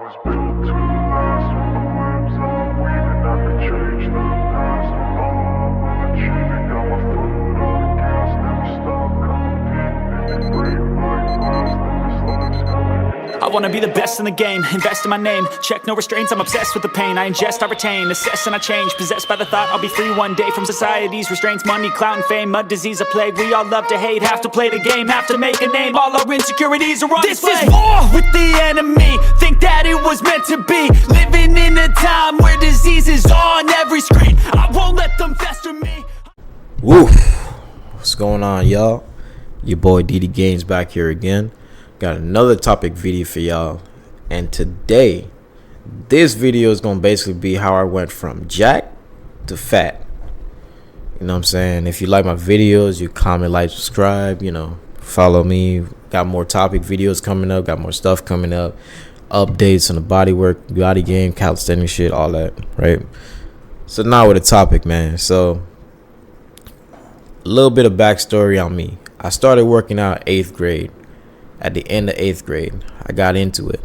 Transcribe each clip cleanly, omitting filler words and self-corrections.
was built to last with the limbs and the weight, and I could change the past with all I will achieve. And got my foot on the gas, never stop competing. If you break my glass, then this life's gonna end. I wanna be the best in the game, invest in my name. Check no restraints, I'm obsessed with the pain. I ingest, I retain, assess and I change. Possessed by the thought I'll be free one day from society's restraints. Money, clout and fame, mud, disease, a plague. We all love to hate, have to play the game, have to make a name. All our insecurities are on display. This is war with the enemy, think that it was meant to be. Living in a time where disease is on every screen. I won't let them fester me. Woo! What's going on, y'all? Your boy DD Gaines back here again. Got another topic video for y'all, and today this video is gonna basically be how I went from jack to fat. You know what I'm saying? If you like my videos, you comment, like, subscribe, follow me. Got more topic videos coming up, got more stuff coming up, updates on the body work, body game, calisthenics shit, all that, right? So now with the topic, man. So a little bit of backstory on me. I started working out 8th grade. At the end of 8th grade, I got into it.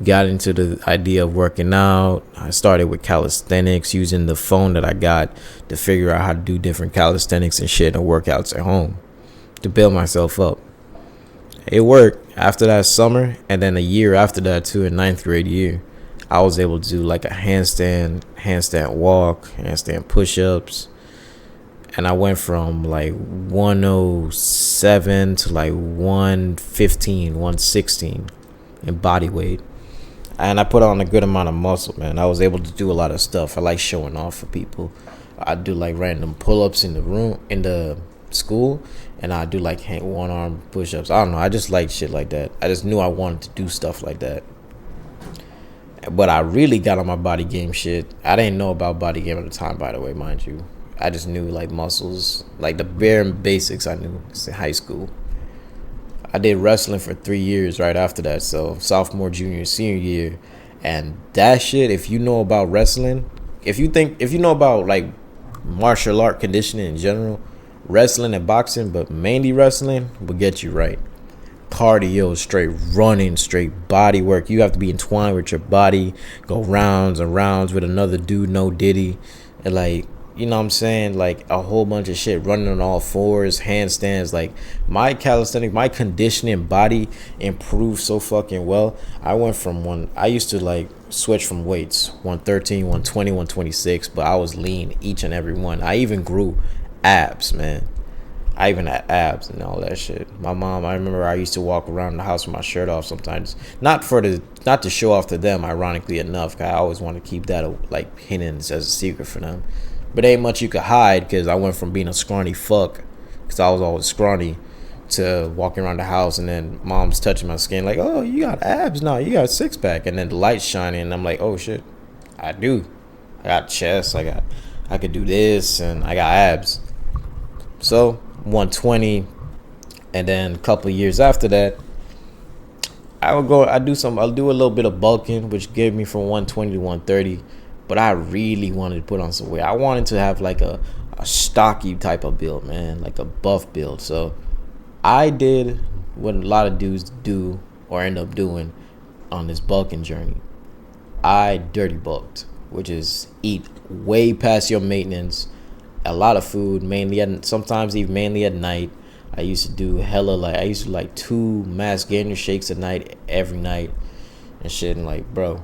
Got into the idea of working out. I started with calisthenics, using the phone that I got to figure out how to do different calisthenics and shit and workouts at home to build myself up. It worked after that summer, and then a year after that too, in 9th grade year, I was able to do like a handstand walk, handstand push-ups. And I went from like 107 to like 115, 116 in body weight. And I put on a good amount of muscle, man. I was able to do a lot of stuff. I like showing off for people. I do like random pull-ups in the school. And I do like one-arm push-ups. I don't know. I just like shit like that. I just knew I wanted to do stuff like that. But I really got on my body game shit. I didn't know about body game at the time, by the way, mind you. I just knew like muscles, like the bare basics I knew in high school. I did wrestling for 3 years right after that. So sophomore, junior, senior year. And that shit, if you know about wrestling, if you know about like martial art conditioning in general, wrestling and boxing, but mainly wrestling will get you right. Cardio, straight running, straight body work. You have to be entwined with your body, go rounds and rounds with another dude, no diddy. And like, you know what I'm saying? Like a whole bunch of shit, running on all fours, handstands. Like my calisthenics, my conditioning body improved so fucking well. I went from I used to like switch from weights, 113, 120, 126, but I was lean each and every one. I even grew abs, man. I even had abs and all that shit. My mom, I remember I used to walk around the house with my shirt off sometimes. Not to show off to them, ironically enough. I always want to keep that like hidden as a secret for them. But ain't much you could hide, because I went from being a scrawny fuck, because I was always scrawny, to walking around the house and then mom's touching my skin like, oh, you got abs now, you got a six-pack, and then the light's shining and I'm like, oh shit, I do. I got chest, I could do this, and I got abs. So 120, and then a couple of years after that, I'll do a little bit of bulking, which gave me from 120 to 130. But I really wanted to put on some weight. I wanted to have like a stocky type of build, man, like a buff build. So I did what a lot of dudes do or end up doing on this bulking journey. I dirty bulked, which is eat way past your maintenance, a lot of food, mainly at night. I used to do like 2 mass gainer shakes a night, every night and shit. And like, bro,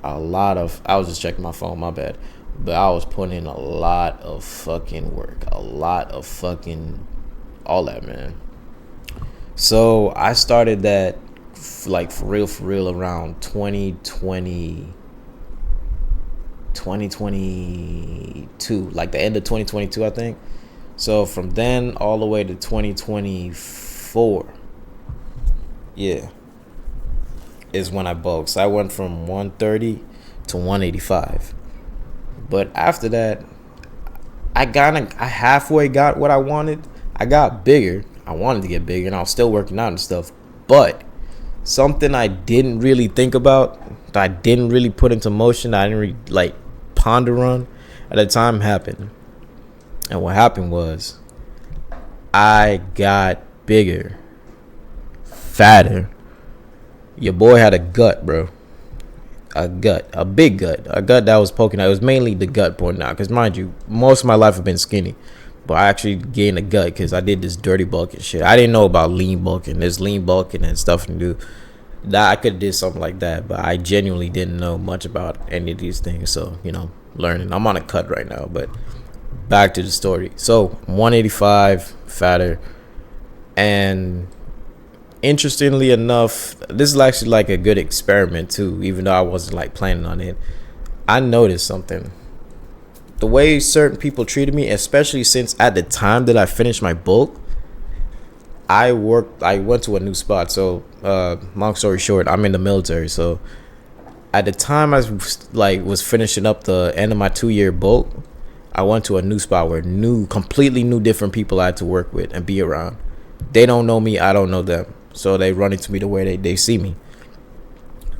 I was just checking my phone, my bad, but I was putting in a lot of fucking work, a lot of fucking all that, man. So I started that like for real around 2022, like the end of 2022, I think. So from then all the way to 2024, yeah, is when I bulked. So I went from 130 to 185. But after that, I halfway got what I wanted. I got bigger. I wanted to get bigger, and I was still working out and stuff. But something I didn't really think about, that I didn't really put into motion, that I didn't really like ponder on at the time, happened. And what happened was, I got bigger, fatter, Your boy had a gut, bro. A gut, a big gut, a gut that was poking out. It was mainly the gut pointing out. Because mind you, most of my life I've been skinny, but I actually gained a gut because I did this dirty bulking shit. I didn't know about lean bulking. There's lean bulking and stuff to do. That I could have did something like that, but I genuinely didn't know much about any of these things. So learning. I'm on a cut right now, but back to the story. So 185, fatter, and interestingly enough, this is actually like a good experiment too, even though I wasn't like planning on it. I noticed something. The way certain people treated me, especially since at the time that I finished my bulk, I went to a new spot. So long story short, I'm in the military. So at the time I was finishing up the end of my 2-year bulk, I went to a new spot where completely new different people I had to work with and be around. They don't know me, I don't know them. So they run into me the way they see me.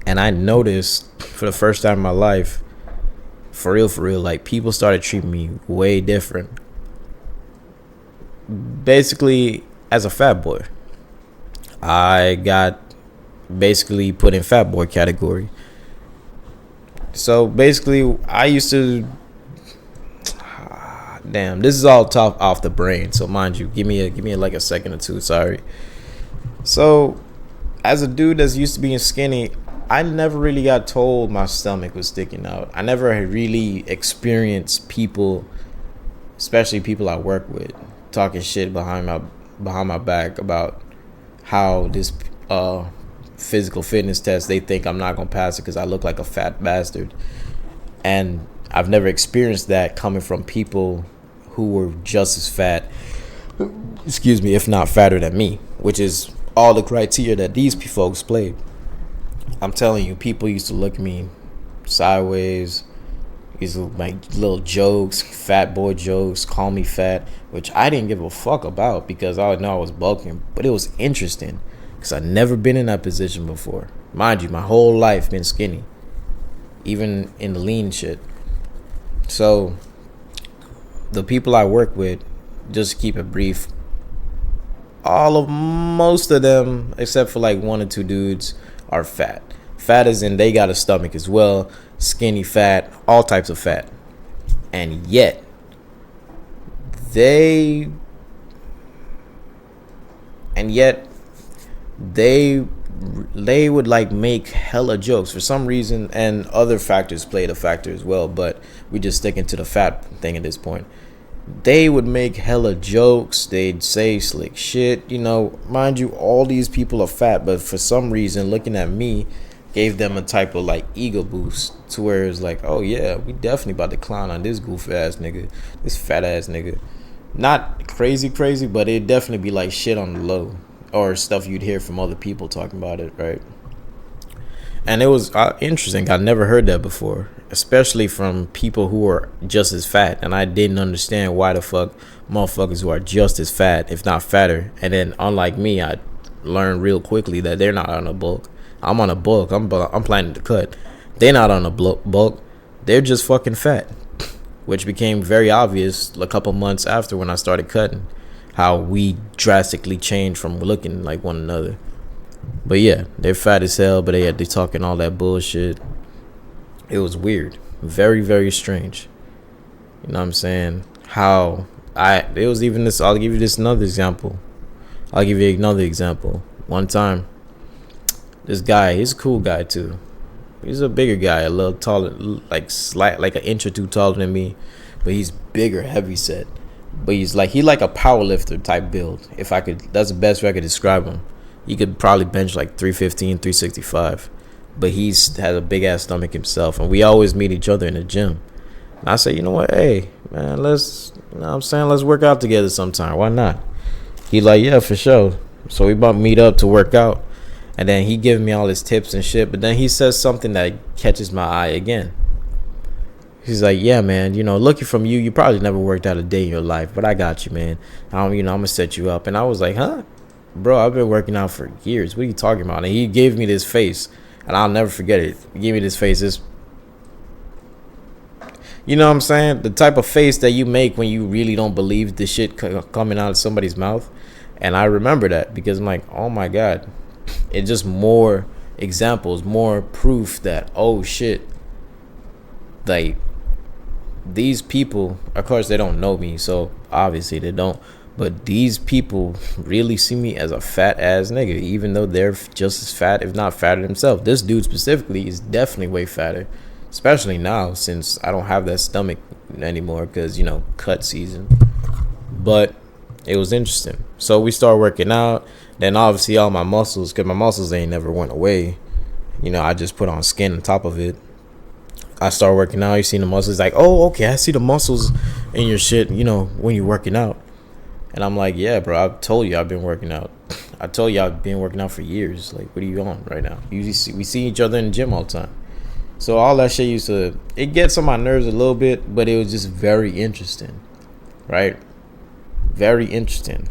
And I noticed for the first time in my life, for real, like people started treating me way different. Basically, as a fat boy, I got basically put in fat boy category. So basically, I used to... Damn, this is all tough off the brain. So mind you, give me like a second or two. Sorry. So, as a dude that's used to being skinny, I never really got told my stomach was sticking out. I never had really experienced people, especially people I work with, talking shit behind my back about how this physical fitness test, they think I'm not gonna pass it because I look like a fat bastard. And I've never experienced that coming from people who were just as fat, if not fatter than me, which is all the criteria that these folks played. I'm telling you, people used to look at me sideways, used to make little jokes, fat boy jokes, call me fat, which I didn't give a fuck about because I know I was bulking. But it was interesting because I'd never been in that position before. Mind you, my whole life been skinny, even in the lean shit. So the people I work with, just to keep it brief, most of them, except for like 1 or 2 dudes, are fat. Fat as in they got a stomach as well, skinny fat, all types of fat. And yet, they would like make hella jokes for some reason, and other factors played a factor as well, but we just sticking to the fat thing at this point. They would make hella jokes, they'd say slick shit, mind you, all these people are fat, but for some reason looking at me gave them a type of like ego boost to where it's like, oh yeah, we definitely about to clown on this goof ass nigga, this fat ass nigga. Not crazy, but it'd definitely be like shit on the low, or stuff you'd hear from other people talking about it, right? And it was interesting. I never heard that before, especially from people who are just as fat. And I didn't understand why the fuck motherfuckers who are just as fat, if not fatter. And then, unlike me, I learned real quickly that they're not on a bulk. I'm on a bulk. I'm planning to cut. They're not on a bulk. They're just fucking fat, which became very obvious a couple months after when I started cutting, how we drastically changed from looking like one another. But yeah, they're fat as hell, but they talking all that bullshit. It was weird. Very, very strange. You know what I'm saying? It was even this. I'll give you another example. One time, this guy, he's a cool guy too. He's a bigger guy, a little taller, like an inch or two taller than me, but he's bigger, heavy set. But he like a power lifter type build. That's the best way I could describe him. He could probably bench like 315, 365. But he's had a big ass stomach himself, and we always meet each other in the gym. And I say, you know what, hey man, let's work out together sometime. Why not? He like, yeah, for sure. So we about to meet up to work out, and then he giving me all his tips and shit. But then he says something that catches my eye again. He's like, yeah, man, looking from you probably never worked out a day in your life, but I got you, man. I'm gonna set you up. And I was like, huh? Bro, I've been working out for years. What are you talking about? And he gave me this face, and I'll never forget it. He gave me this face. You know what I'm saying? The type of face that you make when you really don't believe the shit coming out of somebody's mouth. And I remember that because I'm like, oh my God. It just more examples, more proof that, oh shit, like these people, of course they don't know me, so obviously they don't, but these people really see me as a fat ass nigga, even though they're just as fat, if not fatter themselves. This dude specifically is definitely way fatter, especially now since I don't have that stomach anymore because, you know, cut season. But it was interesting. So we started working out. Then obviously all my muscles, because my muscles ain't never went away. You know, I just put on skin on top of it. I started working out. You see the muscles, like, oh, okay, I see the muscles in your shit, you know, when you're working out. And I'm like, yeah, bro, I told you I've been working out. I told you I've been working out for years. Like, what are you on right now? We see each other in the gym all the time. So all that shit it gets on my nerves a little bit, but it was just very interesting, right? Very interesting.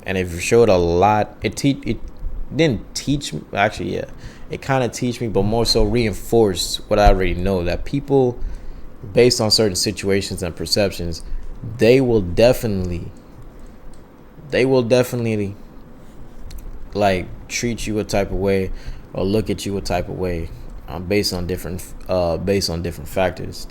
And it showed a lot. It didn't teach me, actually, yeah. It kind of teach me, but more so reinforced what I already know, that people, based on certain situations and perceptions, they will definitely like treat you a type of way or look at you a type of way, based on different factors.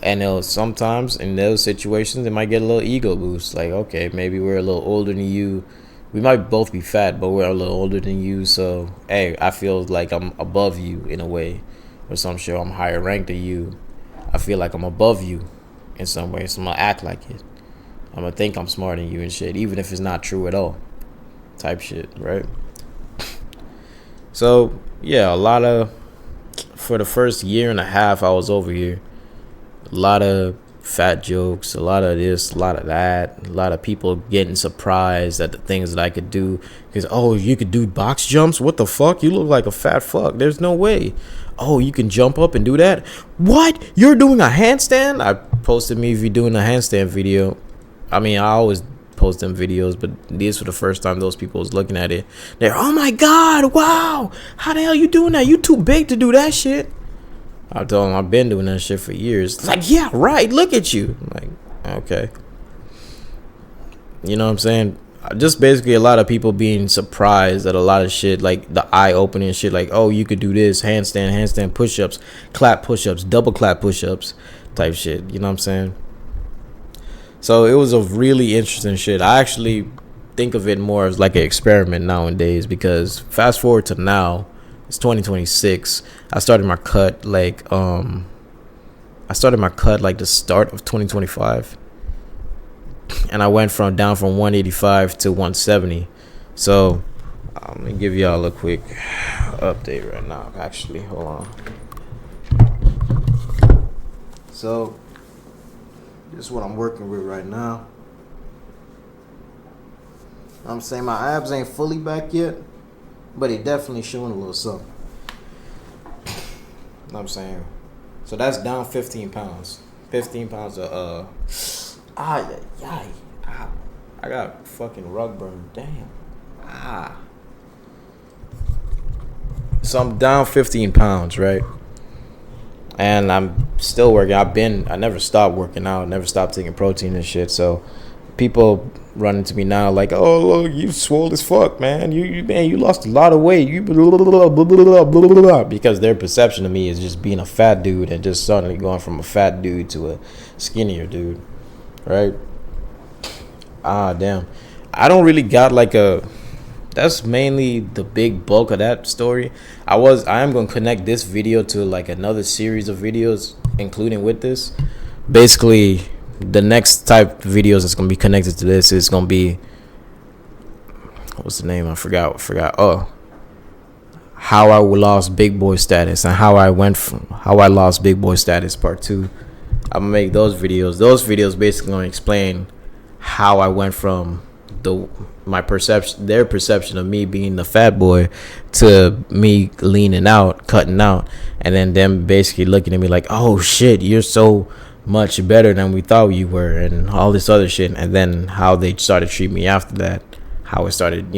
And sometimes in those situations, it might get a little ego boost. Like, okay, maybe we're a little older than you. We might both be fat, but we're a little older than you. So, hey, I feel like I'm above you in a way, or some shit. I'm higher ranked than you. I feel like I'm above you in some way. So I'm gonna act like it. I'm gonna think I'm smarter than you and shit, even if it's not true at all. Type shit, right? So yeah, for the first year and a half I was over here, a lot of fat jokes, a lot of this, a lot of that, a lot of people getting surprised at the things that I could do. Because, oh, you could do box jumps? What the fuck? You look like a fat fuck. There's no way. Oh, you can jump up and do that? What? You're doing a handstand? I posted me doing a handstand video. I mean, I always post them videos, but this for the first time those people was looking at it. They're, oh my god, wow, how the hell you doing that? You too big to do that shit. I told them I've been doing that shit for years. It's like, yeah, right, look at you. I'm like, okay. You know what I'm saying? Just basically a lot of people being surprised at a lot of shit, like the eye-opening shit, like, oh, you could do this, handstand push-ups, clap push-ups, double clap push-ups type shit. You know what I'm saying? So it was a really interesting shit. I actually think of it more as like an experiment nowadays, because fast forward to now, it's 2026. I started my cut like the start of 2025, and I went down from 185 to 170. So let me give y'all a quick update right now. Actually, hold on. So this is what I'm working with right now. I'm saying my abs ain't fully back yet, but it definitely showing a little something. You know what I'm saying? So that's down 15 pounds. 15 pounds of I got fucking rug burn. Damn. So I'm down 15 pounds, right? And I'm still working. I never stopped working out, never stopped taking protein and shit. So people run into me now like, oh, look, you swole as fuck, man. You lost a lot of weight. You blah, blah, blah, blah, blah, blah, because their perception of me is just being a fat dude and just suddenly going from a fat dude to a skinnier dude, right? Damn. I don't really got like that's mainly the big bulk of that story. I am going to connect this video to like another series of videos, including with this. Basically, the next type of videos that's going to be connected to this is going to be, what's the name? I forgot. Oh, how I lost big boy status and how I lost big boy status part 2. I'm going to make those videos. Those videos basically going to explain how I went from their perception of me being the fat boy to me leaning out, cutting out, and then them basically looking at me like, oh shit, you're so much better than we thought you were, and all this other shit. And then how they started treating me after that, how it started,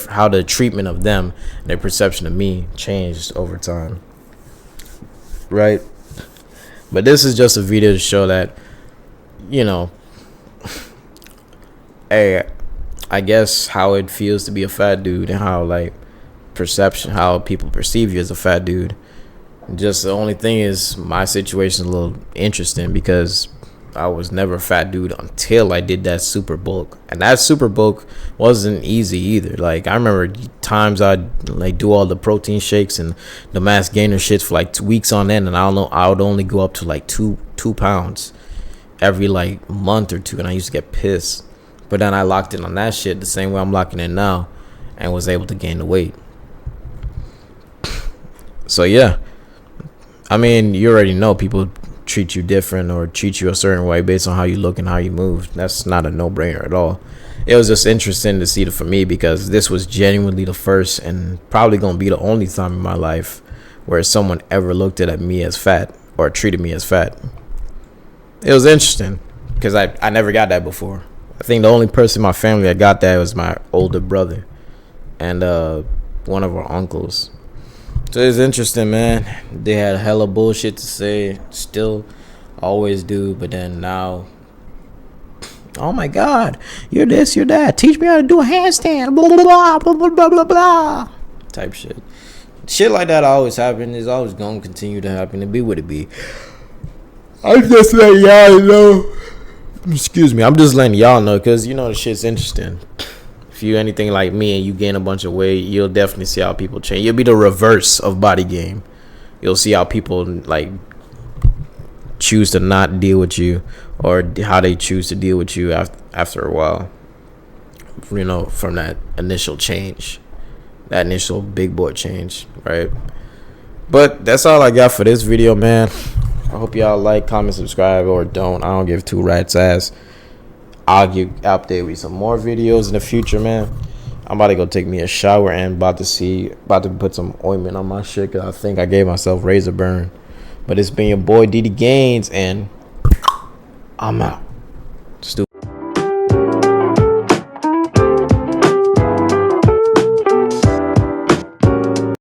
how the treatment of them, their perception of me changed over time, right? But this is just a video to show that, hey, I guess how it feels to be a fat dude, and how like perception, how people perceive you as a fat dude. Just the only thing is my situation is a little interesting because I was never a fat dude until I did that super bulk, and that super bulk wasn't easy either. Like I remember times I'd like do all the protein shakes and the mass gainer shits for like 2 weeks on end, and I don't know, I would only go up to like two pounds every like month or two, and I used to get pissed. But then I locked in on that shit the same way I'm locking in now, and was able to gain the weight. So yeah, I mean, you already know people treat you different or treat you a certain way based on how you look and how you move. That's not a no-brainer at all. It was just interesting to see it for me because this was genuinely the first and probably gonna be the only time in my life where someone ever looked at me as fat or treated me as fat. It was interesting because I never got that before. I think the only person in my family that got that was my older brother and one of our uncles. So it's interesting, man. They had hella bullshit to say, still always do, but then now, oh my God, you're this, you're that. Teach me how to do a handstand, blah, blah, blah, blah, blah, blah, blah, blah, type shit. Shit like that always happen. It's always gonna continue to happen. It be what it be. I'm just letting y'all know. Excuse me. I'm just letting y'all know because, you know, the shit's interesting. If you anything like me and you gain a bunch of weight, you'll definitely see how people change. You'll be the reverse of body game. You'll see how people like choose to not deal with you or how they choose to deal with you after a while. You know, from that initial change, that initial big boy change, right? But that's all I got for this video, man. I hope y'all like, comment, subscribe, or don't. I don't give two rats ass. I'll update with some more videos in the future, man. I'm about to go take me a shower and about to put some ointment on my shit because I think I gave myself razor burn. But it's been your boy DD Gaines, and I'm out.